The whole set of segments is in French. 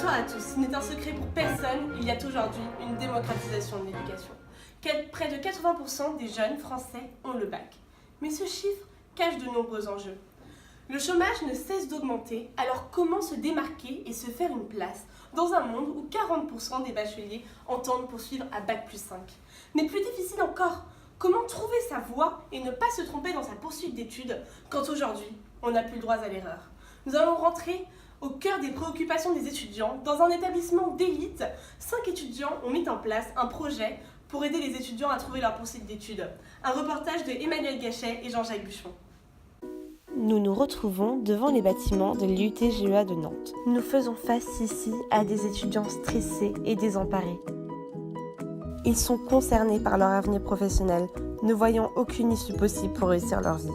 Bonsoir à tous. Ce n'est un secret pour personne, il y a aujourd'hui une démocratisation de l'éducation. Près de 80% des jeunes français ont le bac. Mais ce chiffre cache de nombreux enjeux. Le chômage ne cesse d'augmenter, alors comment se démarquer et se faire une place dans un monde où 40% des bacheliers entendent poursuivre à bac+5 ? Mais plus difficile encore, comment trouver sa voie et ne pas se tromper dans sa poursuite d'études quand aujourd'hui on n'a plus le droit à l'erreur ? Nous allons rentrer au cœur des préoccupations des étudiants. Dans un établissement d'élite, 5 étudiants ont mis en place un projet pour aider les étudiants à trouver leur poursuite d'études. Un reportage de Emmanuel Gachet et Jean-Jacques Buchon. Nous nous retrouvons devant les bâtiments de l'UTGEA de Nantes. Nous faisons face ici à des étudiants stressés et désemparés. Ils sont concernés par leur avenir professionnel, ne voyant aucune issue possible pour réussir leur vie.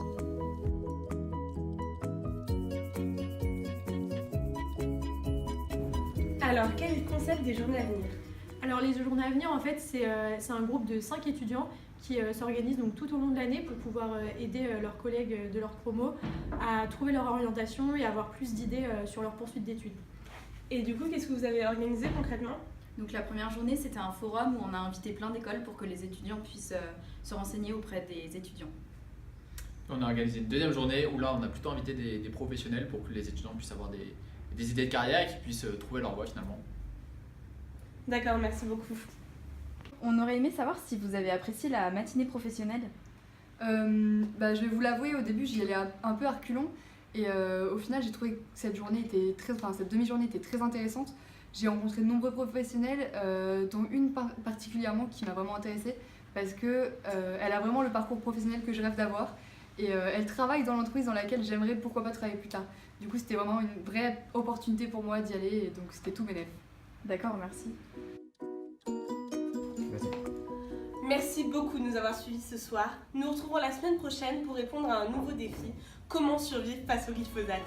Alors, quel est le concept des journées à venir ? Alors les journées à venir, en fait, c'est un groupe de 5 étudiants qui s'organisent donc tout au long de l'année pour pouvoir aider leurs collègues de leur promo à trouver leur orientation et avoir plus d'idées sur leur poursuite d'études. Et du coup, qu'est-ce que vous avez organisé concrètement ? Donc la première journée, c'était un forum où on a invité plein d'écoles pour que les étudiants puissent se renseigner auprès des étudiants. On a organisé une deuxième journée où là, on a plutôt invité des professionnels pour que les étudiants puissent avoir des idées de carrière et qu'ils puissent trouver leur voie finalement. D'accord, merci beaucoup. On aurait aimé savoir si vous avez apprécié la matinée professionnelle. Je vais vous l'avouer, au début j'y allais un peu à reculons et au final j'ai trouvé que cette demi-journée était très intéressante. J'ai rencontré de nombreux professionnels, dont une particulièrement qui m'a vraiment intéressée parce que elle a vraiment le parcours professionnel que je rêve d'avoir et elle travaille dans l'entreprise dans laquelle j'aimerais pourquoi pas travailler plus tard. Du coup c'était vraiment une vraie opportunité pour moi d'y aller et donc c'était tout bénef. D'accord, merci. Merci beaucoup de nous avoir suivis ce soir. Nous nous retrouvons la semaine prochaine pour répondre à un nouveau défi. Comment survivre face au glyphosate ?